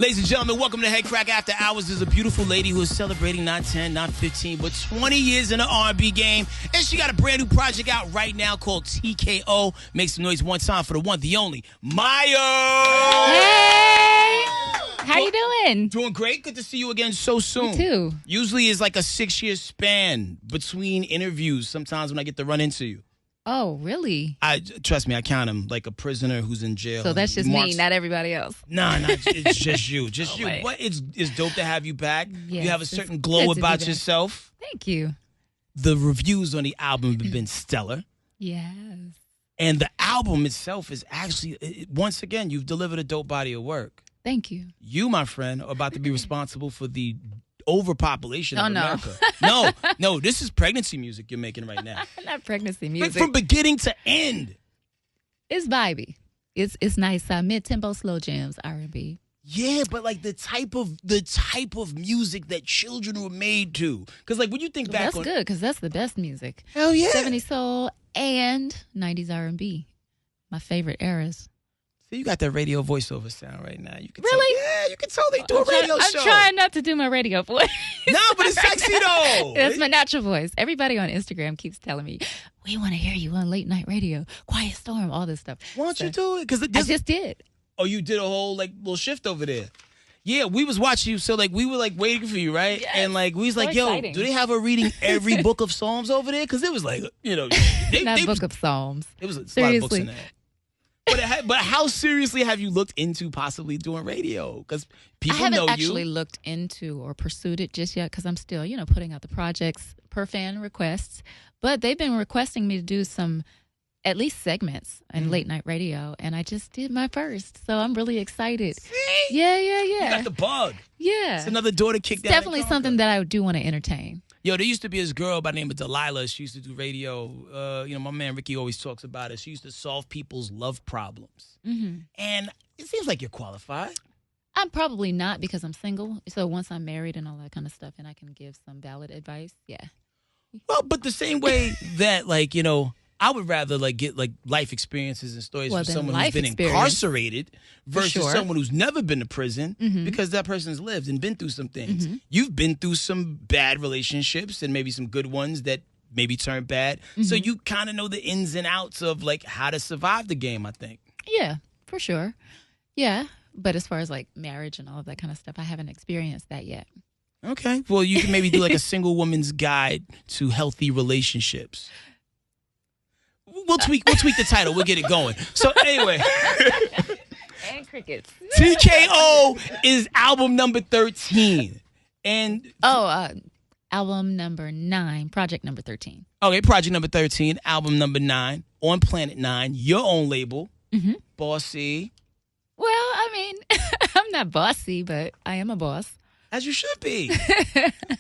Ladies and gentlemen, welcome to Headkrack After Hours. There's a beautiful lady who is celebrating not 10, not 15, but 20 years in the R&B game. And she got a brand new project out right now called TKO. Make some noise one time for the one, the only, Maya. Hey! How you doing? Doing great. Good to see you again so soon. You too. Usually it's like a 6-year span between interviews sometimes when I get to run into you. Oh, really? Trust me, I count them like a prisoner who's in jail. So that's just me, not everybody else. Nah, it's just you. Just you. But it's dope to have you back. Yes, you have a certain glow about yourself. Thank you. The reviews on the album have been stellar. Yes. And the album itself is actually, once again, you've delivered a dope body of work. Thank you. You, my friend, are about to be responsible for the overpopulation of America. No, this is pregnancy music you're making right now. Not pregnancy music. From beginning to end. It's vibey. It's nice. Mid-tempo slow jams, R&B. Yeah, but like the type of music that children were made to. Because like when you think back that's good, because that's the best music. Hell yeah. 70s soul and 90s R&B. My favorite eras. See, you got that radio voiceover sound right now. You can really? Yeah, you can totally do a radio show. I'm trying not to do my radio voice. No, but it's sexy though. That's my natural voice. Everybody on Instagram keeps telling me, we want to hear you on late night radio, Quiet Storm, all this stuff. Why don't you do it? Because I just did. Oh, you did a whole like little shift over there. Yeah, we was watching you, so like we were like waiting for you, right? Yes. And like we was like, exciting. Yo, do they have her reading every book of Psalms over there? Because it was like, you know, book of Psalms. It was a Seriously. lot of books in that. But how seriously have you looked into possibly doing radio? Because people know you. I haven't actually looked into or pursued it just yet because I'm still, putting out the projects per fan requests. But they've been requesting me to do some, at least segments in late night radio, and I just did my first. So I'm really excited. See? Yeah. You got the bug. Yeah. It's another door to kick down. Definitely something that I do want to entertain. Yo, there used to be this girl by the name of Delilah. She used to do radio. My man Ricky always talks about it. She used to solve people's love problems. Mm-hmm. And it seems like you're qualified. I'm probably not because I'm single. So once I'm married and all that kind of stuff, and I can give some valid advice, yeah. Well, but the same way that, I would rather get life experiences and stories from someone who's been incarcerated versus someone who's never been to prison because that person's lived and been through some things. Mm-hmm. You've been through some bad relationships and maybe some good ones that maybe turned bad. Mm-hmm. So you kind of know the ins and outs of how to survive the game, I think. Yeah, for sure. Yeah. But as far as marriage and all of that kind of stuff, I haven't experienced that yet. Okay. Well, you can maybe do a single woman's guide to healthy relationships. We'll tweak the title. We'll get it going. So anyway. And crickets. TKO is album number 13. And album number 9, project number 13. Okay, project number 13, album number 9, on Planet 9, your own label, Bossy. Well, I mean, I'm not bossy, but I am a boss. As you should be.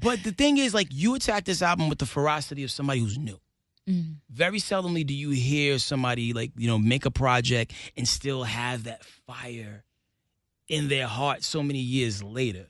But the thing is, you attack this album with the ferocity of somebody who's new. Mm. Very seldomly do you hear somebody make a project and still have that fire in their heart so many years later,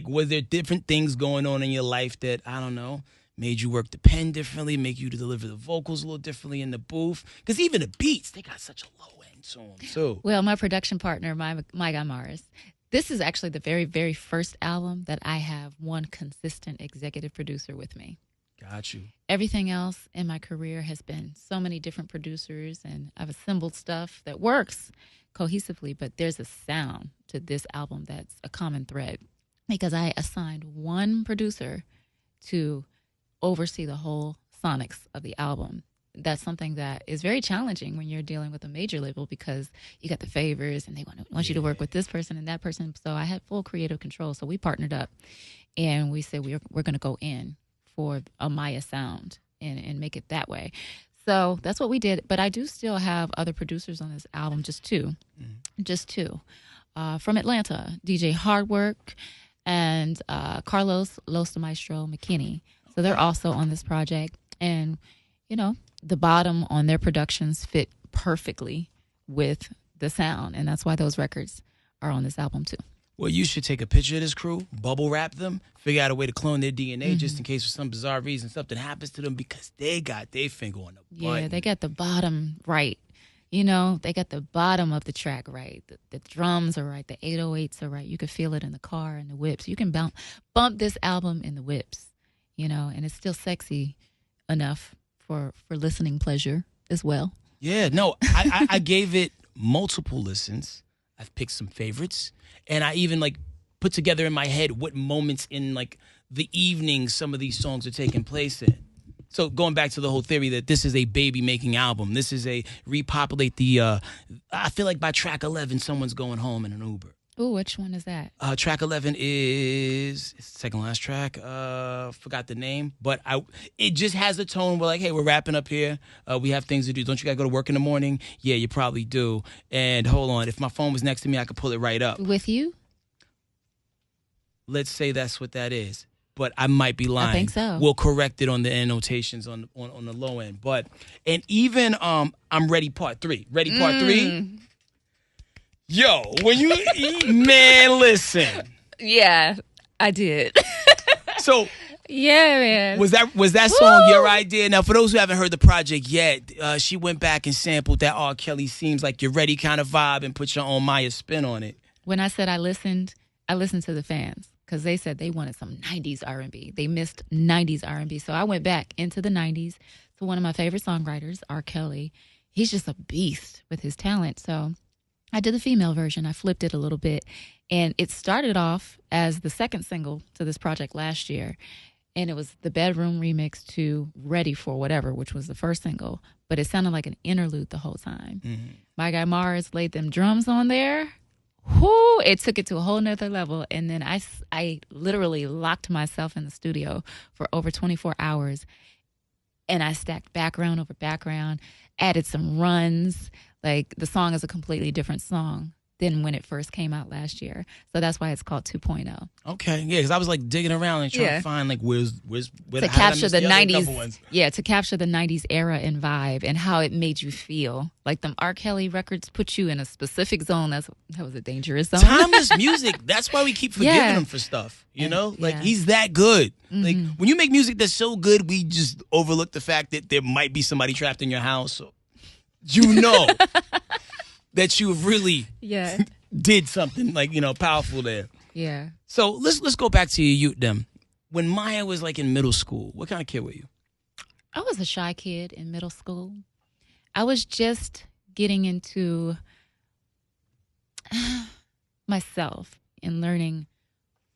were there different things going on in your life that, I don't know, made you work the pen differently, make you deliver the vocals a little differently in the booth? Because even the beats, they got such a low end to them too. Well, my production partner, my guy Morris, this is actually the very, very first album that I have one consistent executive producer with me. Got you. Everything else in my career has been so many different producers, and I've assembled stuff that works cohesively, but there's a sound to this album that's a common thread because I assigned one producer to oversee the whole sonics of the album. That's something that is very challenging when you're dealing with a major label because you got the favors and they want you to work with this person and that person. So I had full creative control. So we partnered up and we said we're going to go in for a Maya sound and make it that way. So that's what we did. But I do still have other producers on this album, just two. From Atlanta, DJ Hardwork and Carlos Los Maestro McKinney. So they're also on this project. And, the bottom on their productions fit perfectly with the sound. And that's why those records are on this album, too. Well, you should take a picture of this crew, bubble wrap them, figure out a way to clone their DNA just in case for some bizarre reason something happens to them because they got their finger on the button. Yeah, they got the bottom right. You know, they got the bottom of the track right. The drums are right. The 808s are right. You can feel it in the car and the whips. You can bump this album in the whips, you know, and it's still sexy enough for listening pleasure as well. Yeah, no, I gave it multiple listens. I've picked some favorites. And I even, like, put together in my head what moments in, like, the evening some of these songs are taking place in. So going back to the whole theory that this is a baby-making album, this is a repopulate the, I feel like by track 11, someone's going home in an Uber. Ooh, which one is that? Track 11 is it's the second last track. Forgot the name, but it just has a tone where, like, hey, we're wrapping up here. We have things to do. Don't you gotta go to work in the morning? Yeah, you probably do. And hold on, if my phone was next to me, I could pull it right up. With you? Let's say that's what that is. But I might be lying. I think so. We'll correct it on the annotations on the low end. But and even I'm Ready Part 3. Ready Part 3? Yo, when you man, listen. Yeah, I did. So yeah, man. Was that song your idea? Now, for those who haven't heard the project yet, she went back and sampled that R. Kelly Seems Like You're Ready kind of vibe and put your own Maya spin on it. When I said I listened to the fans. Because they said they wanted some 90s R&B. They missed 90s R&B. So I went back into the 90s to one of my favorite songwriters, R. Kelly. He's just a beast with his talent. So I did the female version. I flipped it a little bit. And it started off as the second single to this project last year. And it was the bedroom remix to Ready for Whatever, which was the first single. But it sounded like an interlude the whole time. Mm-hmm. My guy Mars laid them drums on there. Whoo, it took it to a whole nother level. And then I literally locked myself in the studio for over 24 hours. And I stacked background over background, added some runs. Like, the song is a completely different song than when it first came out last year. So that's why it's called 2.0. Okay, yeah, because I was like digging around and trying to find like where to capture the 90s. Yeah, to capture the 90s era and vibe and how it made you feel. Like, them R. Kelly records put you in a specific zone. That was a dangerous zone. Timeless music. That's why we keep forgiving him for stuff. You know, like he's that good. Mm-hmm. Like, when you make music that's so good, we just overlook the fact that there might be somebody trapped in your house. So, you know. That you really did something, like, you know, powerful there. Yeah. So let's go back to your youth then. When Maya was like in middle school, what kind of kid were you? I was a shy kid in middle school. I was just getting into myself and learning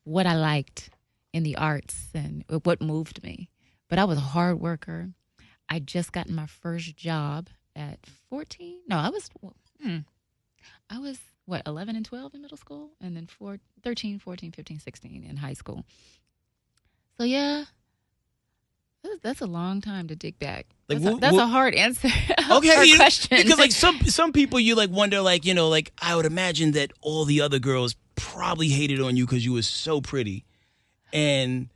what I liked in the arts and what moved me. But I was a hard worker. I just gotten my first job at 14. No, I was 11 and 12 in middle school, and then 13, 14, 15, 16 in high school. So yeah, that's a long time to dig back. Like, that's a hard answer. Okay, hard question. Because like some people, you like wonder, like, you know, like, I would imagine that all the other girls probably hated on you because you were so pretty, and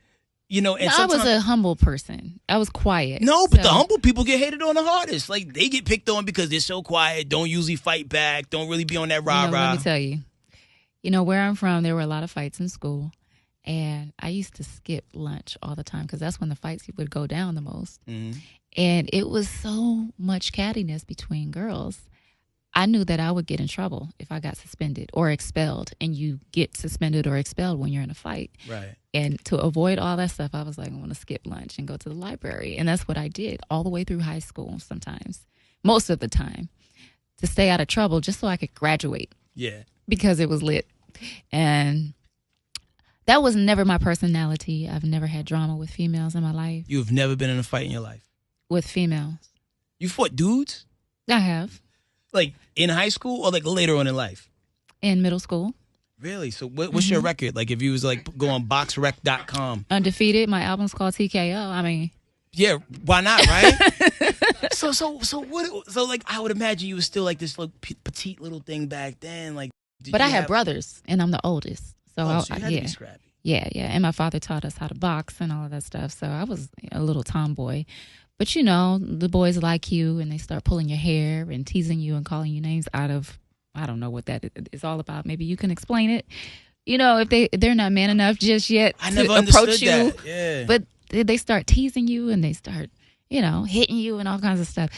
you know, and I was a humble person. I was quiet. No, but the humble people get hated on the hardest. Like, they get picked on because they're so quiet, don't usually fight back, don't really be on that rah-rah. Let me tell you. You know, where I'm from, there were a lot of fights in school. And I used to skip lunch all the time because that's when the fights would go down the most. Mm-hmm. And it was so much cattiness between girls. I knew that I would get in trouble if I got suspended or expelled. And you get suspended or expelled when you're in a fight. Right. And to avoid all that stuff, I was like, I want to skip lunch and go to the library. And that's what I did all the way through high school sometimes, most of the time, to stay out of trouble just so I could graduate. Yeah. Because it was lit. And that was never my personality. I've never had drama with females in my life. You've never been in a fight in your life? With females. You fought dudes? I have. Like, in high school or like later on in life? In middle school. Really? So what's your record? Like, if you was like go on boxrec.com. Undefeated. My album's called TKO. I mean. Yeah, why not, right? So what? So like, I would imagine you was still like this little petite little thing back then. Like, but I had brothers, and I'm the oldest. So, so you had to be scrappy. Yeah. And my father taught us how to box and all of that stuff. So I was a little tomboy. But, you know, the boys like you, and they start pulling your hair and teasing you and calling you names out of, I don't know what that is all about. Maybe you can explain it. You know, if they're not man enough just yet to approach you. That. Yeah. But they start teasing you, and they start, you know, hitting you and all kinds of stuff.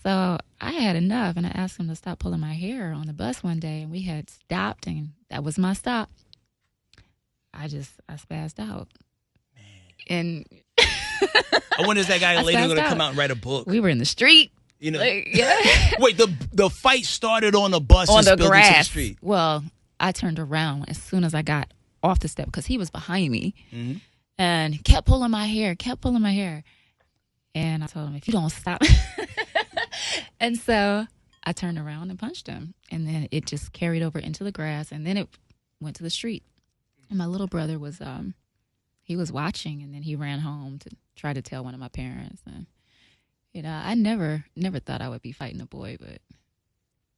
So I had enough, and I asked him to stop pulling my hair on the bus one day, and we had stopped, and that was my stop. I spazzed out. Man. And I wonder if that guy later going to come out and write a book. We were in the street. You know, yeah. Wait, the fight started on the bus on and the spilled grass. into the street. Well, I turned around as soon as I got off the step because he was behind me and kept pulling my hair. And I told him, if you don't stop. And so I turned around and punched him. And then it just carried over into the grass. And then it went to the street. And my little brother was, he was watching. And then he ran home to try to tell one of my parents. And, you know, I never thought I would be fighting a boy, but.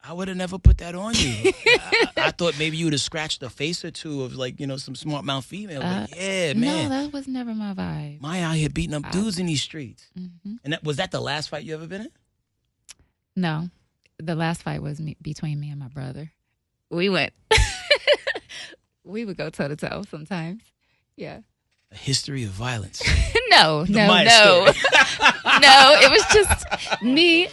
I would have never put that on you. I thought maybe you would have scratched a face or two of, like, you know, some smart mouth female. But yeah, man. No, that was never my vibe. Maya out here beating up dudes in these streets. Mm-hmm. And was that the last fight you ever been in? No. The last fight was between me and my brother. We would go toe-to-toe sometimes. Yeah. A history of violence. No. No, it was just me.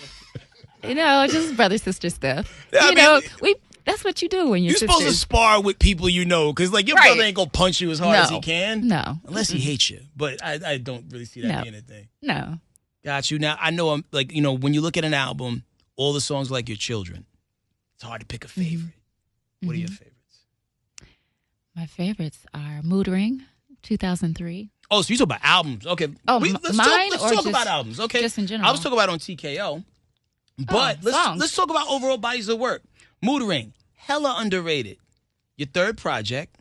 You know, just brother-sister stuff. That's what you do when you're supposed to spar with people you know, because, like, your brother ain't going to punch you as hard as he can. No. Unless he hates you. But I don't really see that being a thing. No. Got you. Now, I know, like, you know, when you look at an album, all the songs are like your children. It's hard to pick a favorite. What are your favorites? My favorites are Mood Ring, 2003. Oh, so you talk about albums. Okay. Oh, let's talk about albums. Okay. Just in general. I was talking about on TKO. But let's talk about overall bodies of work. Mood Ring, hella underrated. Your third project.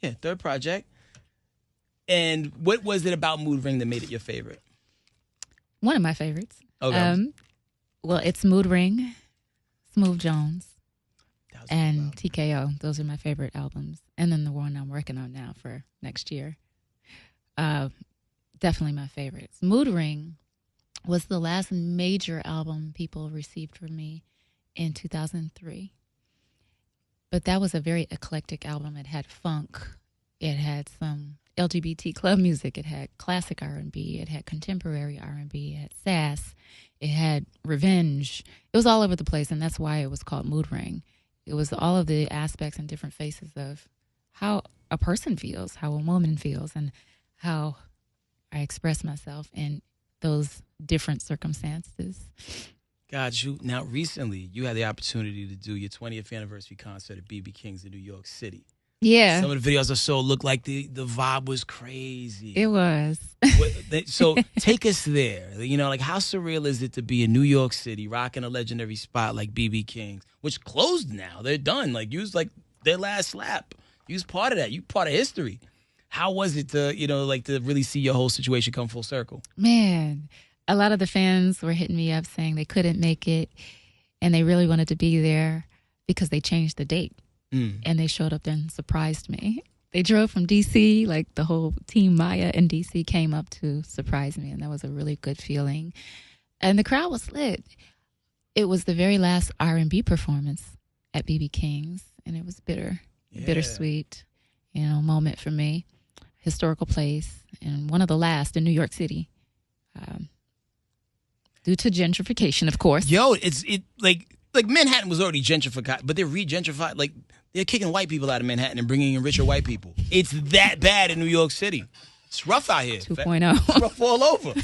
Yeah, third project. And what was it about Mood Ring that made it your favorite? One of my favorites. Okay. Well, it's Mood Ring, Smooth Jones, and TKO. Those are my favorite albums. And then the one I'm working on now for next year. Definitely my favorites. Mood Ring was the last major album people received from me in 2003. But that was a very eclectic album. It had funk. It had some LGBT club music. It had classic R&B. It had contemporary R&B. It had sass. It had revenge. It was all over the place, and that's why it was called Mood Ring. It was all of the aspects and different faces of how a person feels, how a woman feels, and how I express myself in those different circumstances. Got you. Now, recently, you had the opportunity to do your 20th anniversary concert at BB King's in New York City. Yeah. Some of the videos I saw looked like the vibe was crazy. It was. So take us there. You know, like, how surreal is it to be in New York City rocking a legendary spot like BB King's, which closed now. They're done. Like, you was like their last slap. You was part of that. You part of history. How was it to, you know, like, to really see your whole situation come full circle? Man, a lot of the fans were hitting me up saying they couldn't make it and they really wanted to be there because they changed the date. And they showed up and surprised me. They drove from D.C., like the whole team Maya in D.C. came up to surprise me, and that was a really good feeling. And the crowd was lit. It was the very last R&B performance at BB King's, and it was bittersweet, you know, moment for me. Historical place, and one of the last in New York City, due to gentrification, of course. Yo, like Manhattan was already gentrified, but they're re-gentrified. Like, they're kicking white people out of Manhattan and bringing in richer white people. It's that bad in New York City. It's rough out here. 2.0. It's rough all over.